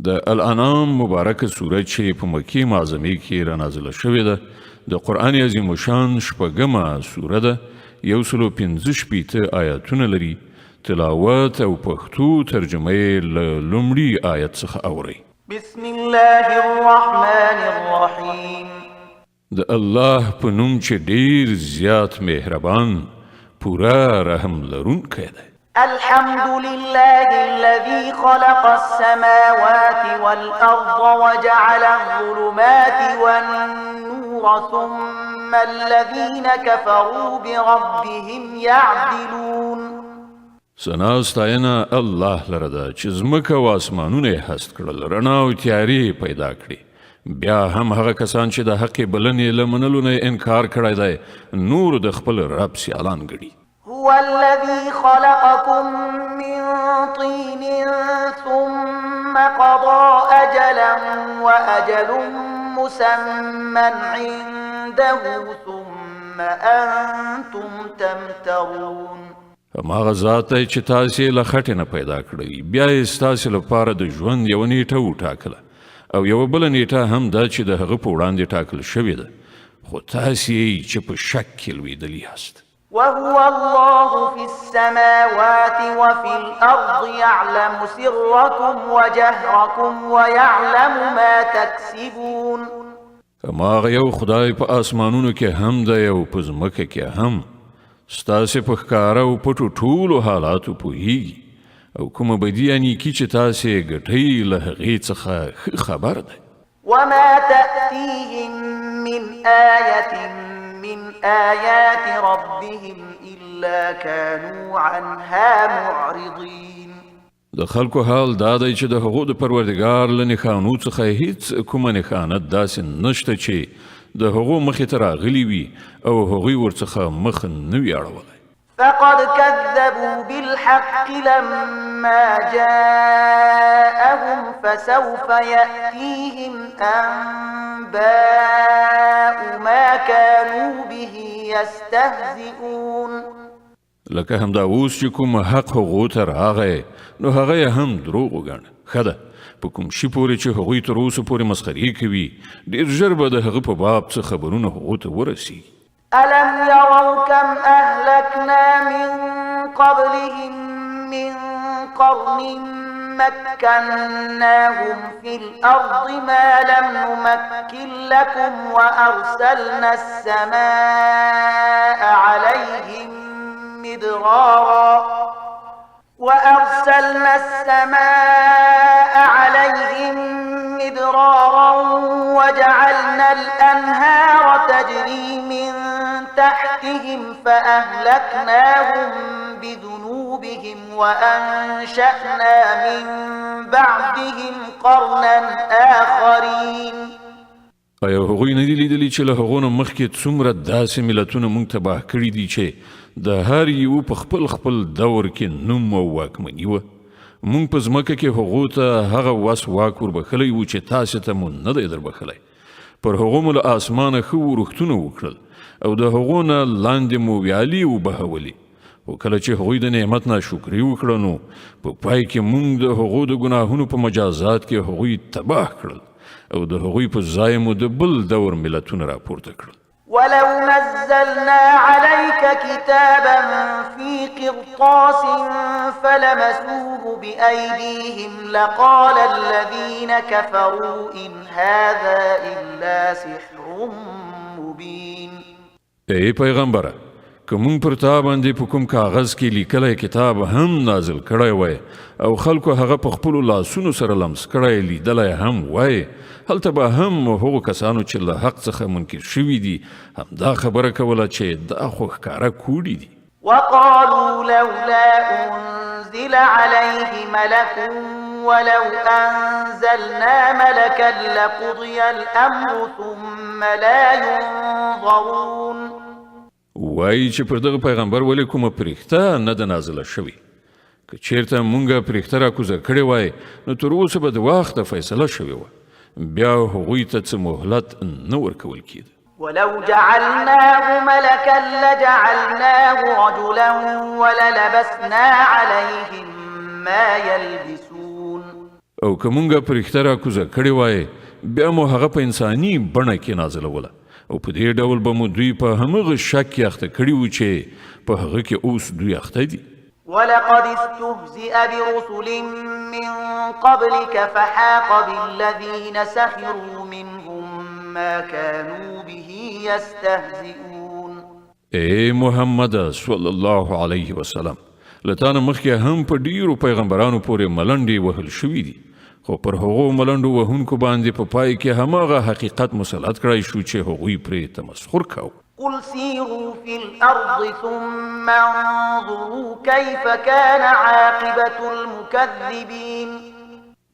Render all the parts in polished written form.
د الانام مبارکه سوره چې په مکې معظمه کې را نازله شوې ده د قرآن عظیم شان شپږمه سوره ده 115 آیاتونه لري تلاوت او پښتو ترجمه یې له لومړي آیت څخه اورئ بسم الله الرحمن الرحیم د الله په نوم چې ډیر زیات مهربان پورا رحم لرونکی دی الحمد لله الذي خلق السماوات والأرض وجعل الظلمات والنور ثم الذين كفروا بربهم يعدلون سنا ستاینا الله لره ده چې ځمکه او اسمانونه یې هست کړل رڼا او تیارې پیدا کړي بیا هم هغه کسان چې د حق بلنې له منلو نه انکار کړی دی نور د خپل رب سیالان ګڼي هو الذي خلقكم من طين ثم قضى أجلا وأجل مسمى عنده ثم أنتم تمترون هماغه ذات دی چې تاسې له خټې نه پیدا کړی بیا یې ستاسې لپاره د ژوند یوه نیټه وټاکله او یوه بله نیټه هم ده چې د هغه په وړاندې ټاکل شوې ده خو تاسې یې چې په شک کې لویدلي یاست وهو الله في السماوات وفي الأرض يعلم سركم وجهركم ويعلم ما تكسبون هماغه یو خدای په آسمانونو کې هم دی او په ځمکه کې هم ستاسې په ښکاره او پټو ټولو حالاتو پوهیږي او کومه بدي یا نیکي چې تاسې ګټئ له هغې څخه ښه خبر دی وما تأتيهم من آية من آيات ربهم إلا كانوا عنها معرضين د خلکو حال دا دی چې د هغو د پروردګار له نښانو څخه هیڅ کومه نښانه داسې نشته چې د هغو مخې ته راغلي وي او هغوی ورڅخه مخ نه وي اړولی فقد كذبوا بالحق لما جاءهم فسوف يأتيهم أنباء ما كانوا به يستهزئون لکه همدا اوس چې کوم حق هغو ته راغی نو هغه یې هم دروغ وګڼه ښه ده په کوم شي پورې چې هغوی تر اوسه پورې مسخرې کوي ډېر ژر به د هغه په باب څه خبرونه هغو ته ورسیږي ألم يروا كم أهلكنا من قبلهم من قرن مكناهم في الأرض ما لم نمكن لكم وأرسلنا السماء عليهم مدرارا وجعلنا الأنهار تجري من تحتهم فأهلكناهم بذنوبهم وأنشأنا من بعدهم قرنا آخرين آیا هغوی نه دي لیدلي چې له هغو نه مخکې څومره داسې ملتونه موږ تباه کړي دي چې د هر یو په خپل خپل دور کې نوم او واکمني وه موږ په ځمکه کې هغو ته هغه وس واک وربخلی و چې تاسې ته مو نه دی دربخلی پر هغو مو له اسمانه ښه ورښتونه وکړل او د هغو نه لاندې مو ویالې وبهولې خو کله چې هغوی د نعمت ناشکري وکړه نو په پای کې موږ د هغو د ګناهونو په مجازات کې هغوی تباه کړل او د هغوی په ځای مو د بل دور ملتونه راپورته کړل ولو نزلنا عليك كتابا في قرطاس فلمسوه بأيديهم لقال الذين كفروا إن هذا إلا سحر مبين ای پیغمبره که مونږ پر تا باندې په کوم کاغذ کې لیکلی کتاب هم نازل کړی وای او خلکو هغه په خپلو لاسونو سره لمس کړی لیدلی هم وای هلته به هم هغو کسانو چې له حق څخه منکر شوي دي همدا خبره کوله چې دا خو ښکاره کوډي دي وقالوا لولا أنزل عليه ملك ولو أنزلنا ملكا لقضي الأمر ثم لا ينظرون وایي چې پر دغه پیغمبر ولې کومه پرښته نه ده نازله شوې که چیرته مونږه پرښته راکوزه کړې وای نو تر اوسه به د وخته فیصله شوې وه بیا هغوی ته څه مهلت نه ورکول کېده ولو جعلناه ملكا لجعلناه رجلا وللبسنا عليهم ما يلبسون او که مونږه په رښتیا راکوزه کړې وای بیا مو هغه په انساني بڼه کې نازلوله او په دې ډول به مو دوی په همغه شک کې اخته کړي وو چې په هغه کې اوس دوی اخته دي. ولقد استهزئ برسل من قبلك فحاق بالذين سخروا منهم ما كانوا به يستهزئون. اے محمد صلی الله علیه وسلم لتانه مخکې هم په ډیرو پیغمبرانو پورې ملنډې وهل شوي دي خو پر هغو ملنډو وهونکو باندې په پای کې هماغه حقیقت مسلط کړی شو چې هغوی پرې تمسخر کاوه. قل سيروا في الأرض ثم انظروا كيف كان عاقبة المكذبين.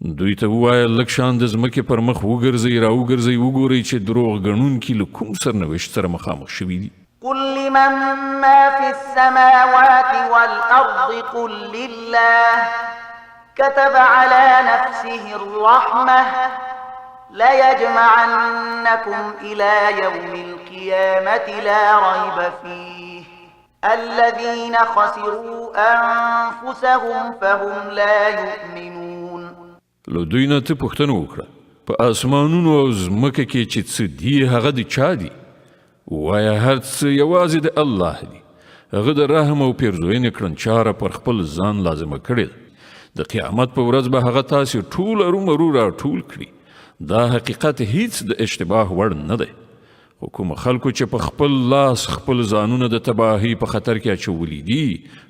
دوی ته ووایه لږ شان د ځمکې پر مخ وګرځئ راوګرځئ وګورئ چې دروغ ګڼونکي له کوم سرنوشت سره مخامخ شوي دي. قل لمن ما في السماوات والأرض قل لله كتب على نفسه الرحمة ليجمعنكم إلى يوم القيامة لا ريب فيه الذين خسروا أنفسهم فهم لا يؤمنون. لو دوی نه ته پوښتنه وکړه په اسمانونو او ځمکه کې چې څه دي هغه د چا دي؟ وایه هر څه یوازې د الله دي. هغه د رحم او پیرزوینې کړنچاره پر خپل ځان لازمه کړې ده. د قیامت په ورځ به هغه تاسې ټول ارومرو راټول کړي. دا حقیقت هیڅ د اشتباه وړ نه دی خو کوم خلکو چې په خپل لاس خپل ځانونه د تباهي په خطر کې اچولي دي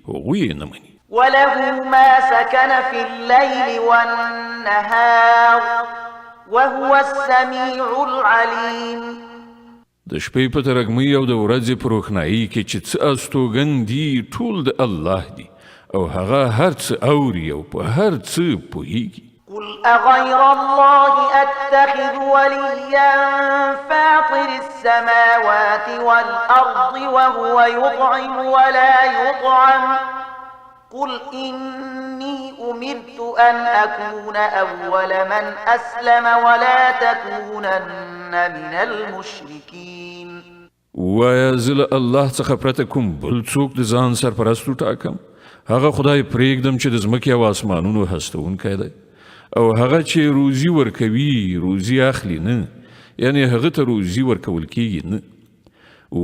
هغوی یې نه مني. وله ما سكن في الليل والنهار وهو السميع العليم. د شپې په ترږمۍ او د ورځې په روښنایي کې چې څه استوګن دي ټول د الله دي او هغه هر څه اوري او په هر څه پوهیږي. قل أغير الله أتخذ وليا فاطر السماوات والأرض وهو يطعم ولا يطعم قل إني أمرت أن أكون أول من أسلم ولا تكونن من المشركين. وایه زه له الله څخه پرته کوم بل څوک د ځان سرپرست وټاکم. هغه خدای پرېږدم چې د ځمکې او اسمانونو هستونکی دی او هغه چې روزي ورکوي روزي اخلي نه یعنی هغه ته روزي ورکول کیږي نه.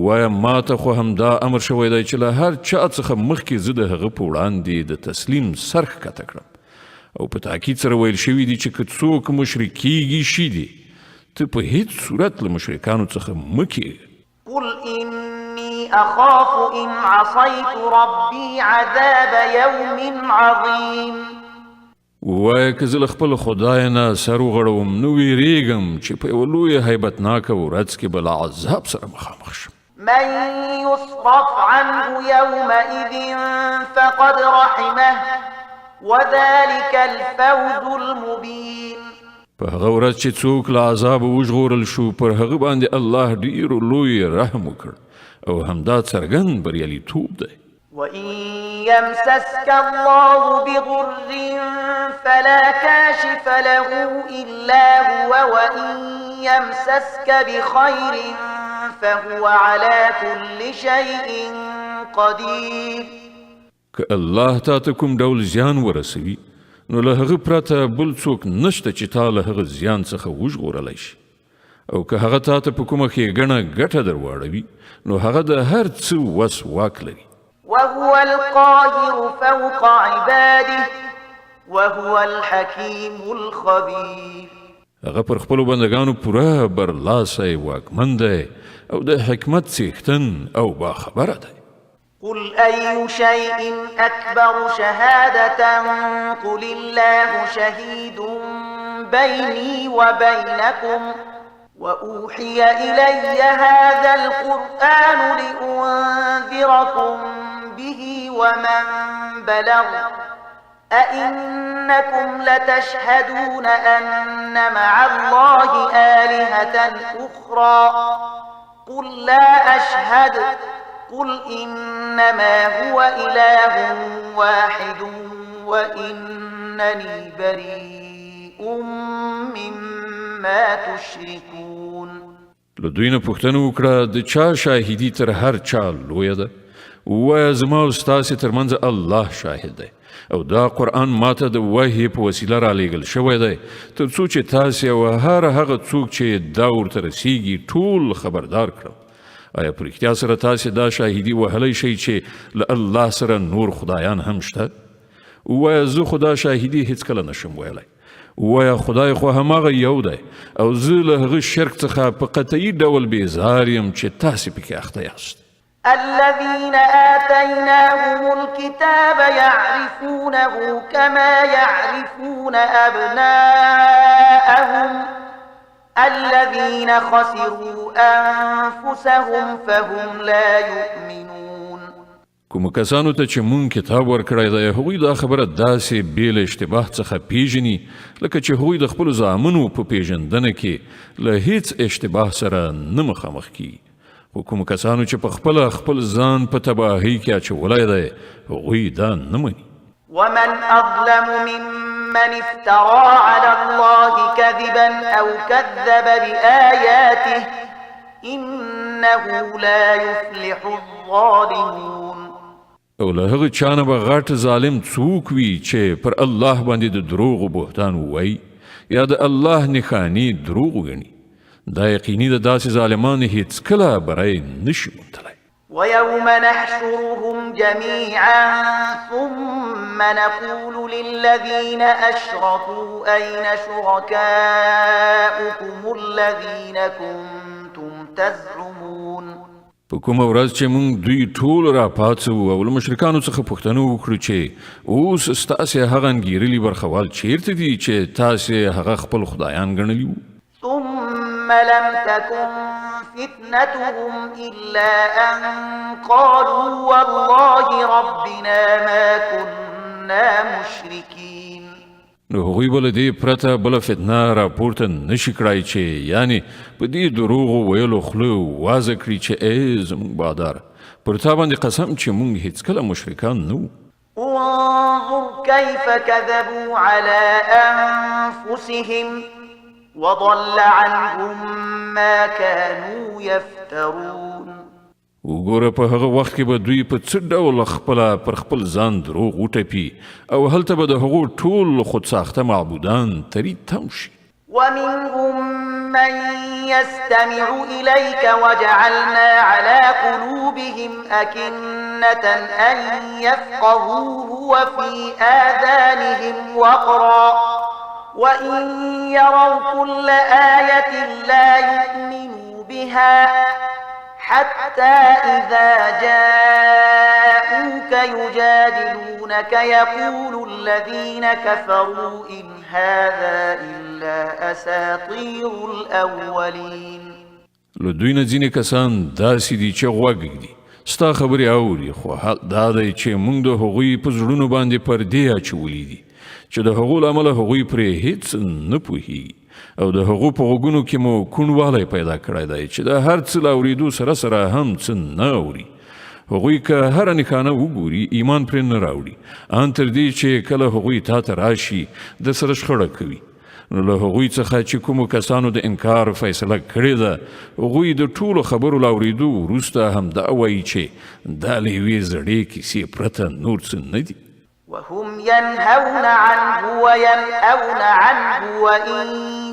وایه ما ته خو همدا امر شوی دی چې له هر چا څخه مخکې زه د هغه په وړاندې د تسلیم سر ښکته کړم او په تاکید سره ویل شوي دي چې که څوک مشرک کیږي شي دي ته په هیڅ صورت له مشرکانو څخه مه کیږه. قل إني أخاف إن عصيت ربي عذاب يوم عظيم. وایه که زه له خپل خدای نه سر وغړوم نو ویرېږم چې په یوه لویه هیبتناکه ورځ کې به له عذاب سره مخامخ شم. من يصرف عنه يومئذ فقد رحمه وذلك الفوز المبين. په هغه ورځ چې څوک له عذابه وژغورل شو پر هغه باندې الله ډېر لوی رحم وکړ او همدا څرګند بریالیتوب دی. وإن يمسسك الله بضر فلا كاشف له إلا هو وإن يمسسك بخير فهو على كل شيء قدير. که الله تا ته کوم ډول زیان ورسوي نو له هغه پرته بل څوک نشته چې تا له هغه زیان څخه وژغورلی شي او که هغه تا ته په کومه ښېګڼه ګټه در واړوي نو هغه د هر څه وس واک لري. وهو القاهر فوق عباده وهو الحكيم الخبير. هغه پر خپلو بندگانو پوره برلاسی واکمن دی او د حکمت څښتن او باخبره دی. قل أي شيء أكبر شهادة قل الله شهيد بيني وبينكم وأوحي إلي هذا القرآن لأنذركم به ومن بلغ أئنكم لتشهدون أن مع الله آلهة أخرى قل لا أشهد قل إنما هو إله واحد وإنني بريء مما تشركون. له دوی نه پوښتنه وکړه د چا شاهدي تر هر چا لویه ده؟ ووایه زما او ستاسې ترمنځ الله شاهد دی او دا قرآن ماته د وحی په وسیله رالیږل شوی دی تر څو چې تاسې او هر هغه څوک چې دا ورته رسیږي ټول خبردار کړم. آیا په رښتیا سره تاسې دا شاهدي وهلی شئ چې له الله سره نور خدایان هم شته؟ ووایه زه خو دا شاهدي هیڅکله نشم ویلی. ووایه خدای خو هماغه یو دی او زه له هغه شرک څخه په قطعي ډول بیزار یم چې تاسې پکې اخته یاست. الذين آتيناهم الكتاب يعرفونه كما يعرفون أبناءهم الذين خسروا أنفسهم فهم لا يؤمنون. کوم کسانو ته چې مونږ کتاب ورکړی دی هغوی دا خبره داسې بې له اشتباه څخه پیژني لکه چې هغوی د خپلو زامنو په پیژندنه کې له هیڅ اشتباه سره نه مخامخ کیږي. خو کوم کسانو چې په خپل ځان په تباهۍ کې اچولی دی هغوی دا نه مني. ومن أظلم ممن افترى على الله كذبا أو كذب بآياته إنه لا يفلح الظالمون. او له هغه چانه به غټ ظالم څوک وي چې پر الله باندې د دروغ و بهتان ووایي یا د الله نښانې دروغ وګڼي. دا یقیني د داسې ظالمانو هیڅکله بری نشي موندلی. ويوم نحشرهم جميعا ثم نقول للذين أشركوا أين شركاؤكم الذين كنتم تزعمون. په کومه ورځ چې موږ دوی ټول راپاڅوو او له مشرکانو څخه پوښتنه وکړو چې اوس ستاسې هغه انګېرلي برخوال چیرته دي چې تاسې هغه خپل خدایان ګڼلي وو. ثم لم تكن فتنتهم إلا أن قالوا والله ربنا ما كنا مشركين. نو هغوی به له دې پرته بله فتنه راپورته نشي کړای چې یعنې په دې دروغو ویلو خوله وازه کړي چې ای زموږ باداره پر تا باندې قسم چې موږ هیڅکله مشرکان نه وو. انظر كيف كذبوا على أنفسهم وضل عنهم ما كانوا يفترون. وګوره په هغه وخت کې به دوی په څه ډول خپله پر خپل ځان دروغ وټپي او هلته به د هغو ټول خودساخته معبودان تري تم شي. ومنهم من يستمع إليك وجعلنا على قلوبهم أكنة أن يفقهوه وفي آذانهم وقرا وإن يروا كل آية لا يؤمنوا بها حتى إذا جاءوك يجادلونك يقول الذين كفروا إن هذا إلا أساطير الأولين. له دوی نه ځینې کسان داسې دي چې غوږ ږدي ستا خبرې اوري خو حال دا دی چې موږ د هغوی په زړونو باندې پردې اچولي دي چې د هغو له امله هغوی پرې هیڅ نه پوهېږي او د هغو په غوږونو کې مو کوڼوالی پیدا کړی دی چې د هر څه له اورېدو سره سره هم څه نه اوري. هغوی که هره نښانه وګوري ایمان پرې نه راوړي ان تر دې چې کله هغوی تا ته راشي د سره شخړه کوي. نو له هغوی څخه چې کومو کسانو د انکار فیصله کړې ده هغوی د ټولو خبرو له اورېدو وروسته همدا وایي چې دا له یوې زړې کیسې پرته نور څه نه دي. وهم ينهون عنه وينأون عنه وإن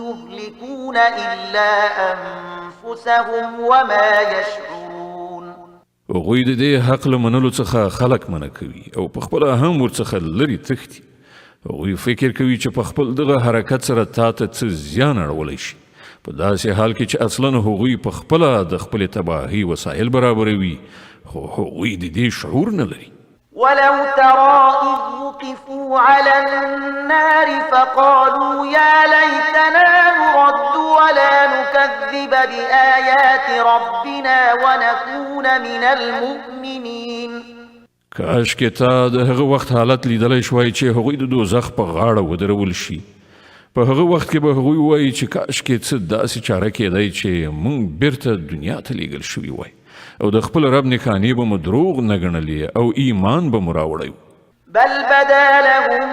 يهلكون إلا أنفسهم وما يشعرون. هغوی د دې حق له منلو څخه خلک منع کوي او په خپله هم ورڅخه لرې تښتي. هغوی فکر کوي چې په خپل دغه حرکت سره تا ته څه زیان اړولی شي په داسې حال کې چې اصلا هغوی په خپله د خپلې تباهۍ وسایل برابروي خو هغوی د دې شعور نه لري. ولو ترى إذ وقفوا على النار فقالوا يا ليتنا نرد ولا نكذب بآيات ربنا ونكون من المؤمنين. کاش کې تا د هغه وخت حالت لیدلی شوای چې هغوی د دوزخ په غاړه ودرول شي. په هغه وخت کې به هغوی وایي چې کاش کې څه داسې چاره کېدی چې موږ بیرته دنیا ته لیږل شوي وای او د خپل رب نښانې به مو دروغ نه ګڼلې او ایمان به مو راوړی. بل بدا لهم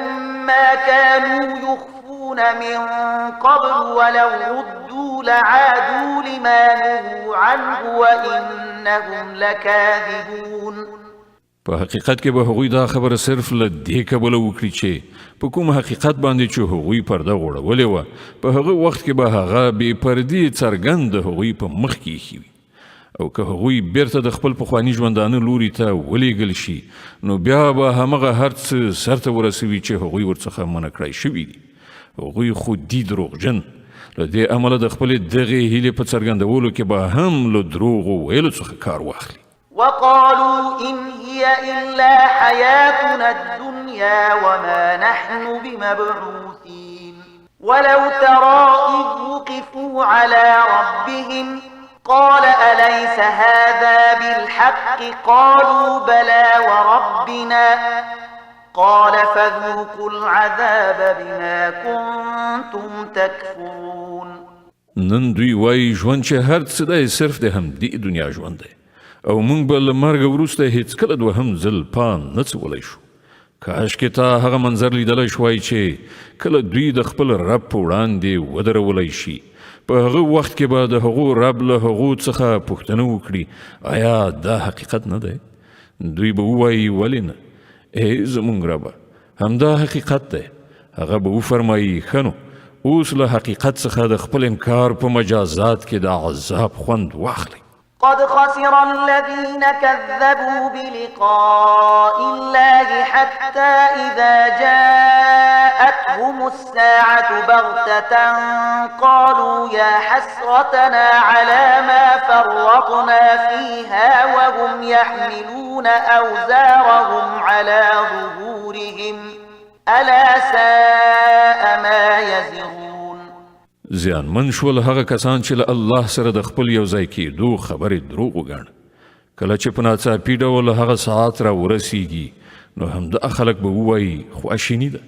ما كانوا يخفون من قبل ولو ردوا لعادوا لما نهوا عنه وإنهم لكاذبون. په حقیقت کې به هغوی دا خبره صرف له دې کبله وکړي چې په کوم حقیقت باندې چې هغوی پرده غوړولې وه په هغه وخت کې به هغه بې پردې څرګند د هغوی په مخ کې ایښي وي او که هغوی بیرته د خپل پخواني ژوندانه لوري ته ولېږل شي نو بیا به همغه هر څه سرته ورسوي چې هغوی ورڅخه منع کړی شوي دي هغوی خو دي دروغجن له دې امله د خپلې دغې هیلې په څرګندولو کې به هم له دروغو ویلو څخه کار واخلي وقالوا إن هي إلا حياتنا الدنيا وما نحن بمبعوثين ولو ترى إذ وقفوا على ربهم قال أليس هذا بالحق قالوا بلى وربنا قال فذوقوا العذاب بما كنتم تكفرون نن دوی وایي ژوند چې هر څه دی صرف د همدې دنیا ژوند دی او موږ به له مرګه وروسته هیڅکله دوهم ځل پام نه څولی شو کاشکې تا هغه منظر لیدلی شوای چې کله دوی د خپل رب په وړاندې ودرولی شي په هغه وخت کې به د هغو رب له هغو څخه پوښتنه وکړي آیا دا حقیقت نه دی دوی به ووایي ولې نه ای زموږ ربه همدا حقیقت دی هغه به وفرمایي ښه نو اوس له حقیقت څخه د خپل انکار په مجازات کې د عذاب خوند واخلئ قد خسر الذين كذبوا بلقاء الله حتى إذا جاءتهم الساعة بغتة قالوا يا حسرتنا على ما فرطنا فيها وهم يحملون أوزارهم على ظهورهم ألا ساء ما يزرون زیان من شول هغه کسان چې له الله سره د خپل یو ځای کېدو خبرې دروغ وګڼه کله چې په ناڅاپي ډول هغه ساعت را ورسیږي نو همدغه خلک به ووایي خواشیني ده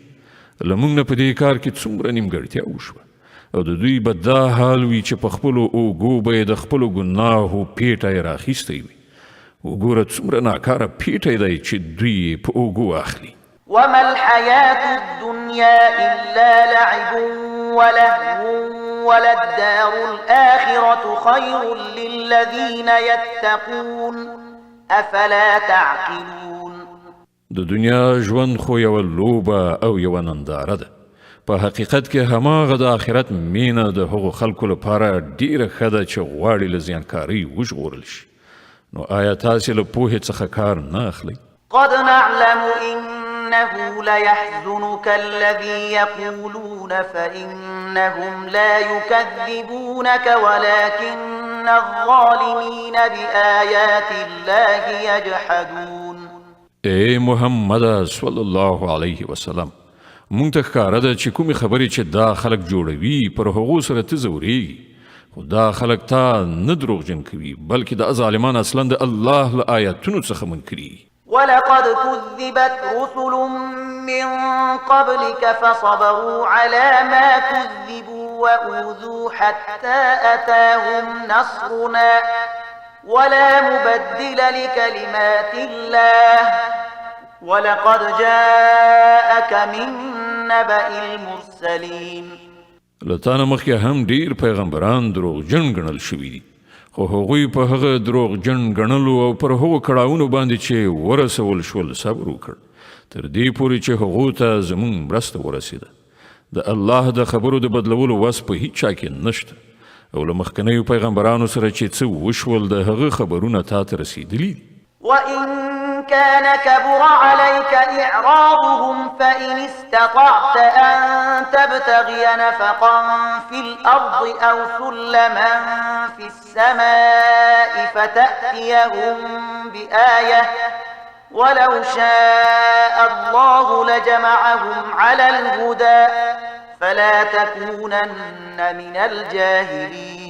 له موږ نه په دې کار کې څومره نیمګړتیا وشوه او د دوی به دا حال وي چې په خپلو اوږو به یې د خپلو ګناهو پیټه یې راخیستی وي وګوره څومره ناکاره پیټی دی چې دوی یې په اوږو اخلي وما الحياة الدنيا إلا لعب ولهو وللدار الآخرة خير للذين يتقون أفلا تعقلون د دنیا ژوند خو یوه لوبه او یوه ننداره ده په حقیقت کې هماغه د آخرت مینه د هغو خلکو لپاره ډیره ښه ده چې غواړي له زیانکارۍ وژغورل شي نو آیا تاسې له پوهې څخه کار نه اخلئ قد نعلم إنه ليحزنك الذي يقولون فإنهم لا يكذبونك ولكن الظالمين بآيات الله يجحدون اے محمد صلی الله علیه وسلم مونږ ته ښکاره ده چې کومې خبرې چې دا خلک جوړوي پر هغو سره ته ځورېږي خو دا خلک تا نه دروغجن کوي بلکې دا ظالمان اصلا د الله له آیاتونو څخه منکري ولقد كذبت رسل من قبلك فصبروا على ما كذبوا وأوذوا حتى أتاهم نصرنا ولا مبدل لكلمات الله ولقد جاءك من نبأ المرسلين لتانه مخکې هم ډیر پیغمبران دروغجن ګڼل شوي دي خو هغوی په هغه دروغجن ګڼلو او پر هغو کړاوونو باندې چې ورسول شول صبر وکړ تر دې پورې چې هغو ته زموږ مرسته ورسېده د الله د خبرو د بدلولو وس په هیڅ چا کې نشته او له مخکنیو پیغمبرانو سره چې څه وشول د هغه خبرونه تا ته رسېدلي دي وإن كان كبر عليك إعراضهم فإن استطعت أن تبتغي نفقا في الأرض أو سلما في السماء فتأتيهم بآية ولو شاء الله لجمعهم على الهدى فلا تكونن من الجاهلين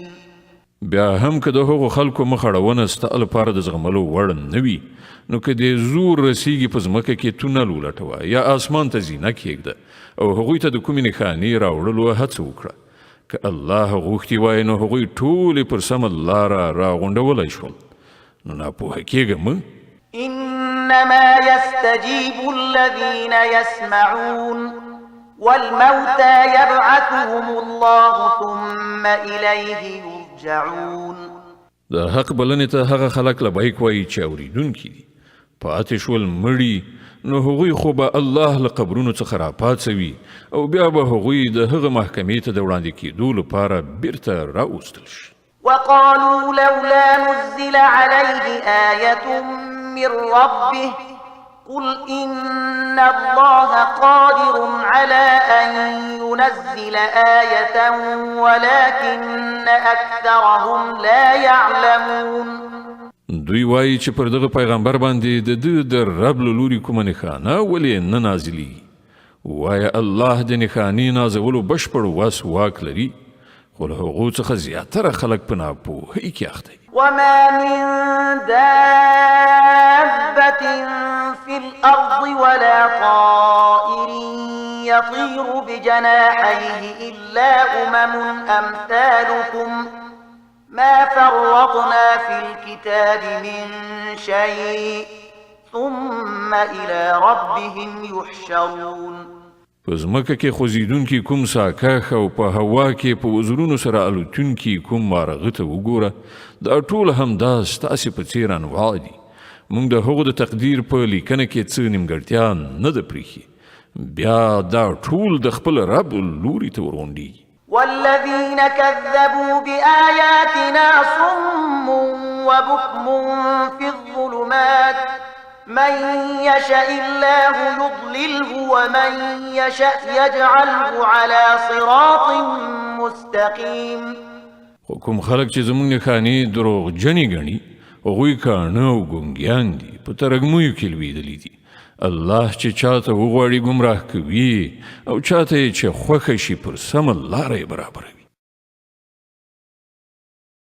بیا هم که د هغو خلکو مخړونه ستا لپاره د زغملو وړ نه وي نو که د زور رسیږي په ځمکه کې تونل ولټوه یا اسمان ته زینه کښېږده او هغوی ته د کومې نښانې راوړلو هڅه وکړه که الله غوښتي وای نو هغوی ټولې پر سمه لاره راغونډولی شول نو ناپوهه کېږه مه إنما يستجيب الذين يسمعون والموتى يبعثهم الله ثم إليه يرجعون د حق بلنې ته هغه خلک لبیک وایي چې اورېدونکي دي پاتې شول مړي نو هغوی خو به الله له قبرونو څخه راپاڅوي او بیا به هغوی د هغه محکمې ته د وړاندې کېدو لپاره بیرته راوستل شي. وقالوا لولا نزل عليه آية من ربه قل إن الله قادر على أن ينزل آية ولكن أكثرهم لا يعلمون. دوی وایي چې پر دغه پیغمبر باندې د د رب له لوري کومه نښانه ولې نه نازلي. وایه الله د نښانې نازولو بشپړ وس واک لري خو له هغو څخه زیاتره خلک په ناپوهۍ کې اخته دي. وما من دابة في الأرض ولا طائر يطير بجناحيه إلا أمثالكم ما فرطنا في الكتاب من شيء ثم إلى ربهم يحشرون. په ځمکه کې خوځېدونکي کوم ساکاښ او په هوا کې په وزرونو سره الوتونکي کوم مارغه ته وګوره دا ټول همدا ستاسې په څېر انواع دي. موږ د هغو د تقدیر په لیکنه کې څه نیمګړتیا نه ده پرېښې بیا دا ټول د خپل رب لوري ته ورغونډېږي. والذين كذبوا بآياتنا صم وبكم في الظلمات من يشاء الله يضلله ومن يشاء يجعله على صراط مستقيم. کوم خلک چې زموږ نښانې دروغجنې ګڼي هغوی کاڼه او ګونګیان دي په ترږمیو کې لوېدلي دي. الله چې چاته وغواړي ګمراه کوي او چاته چې خوښه شي پر سمه لاره یې برابروي.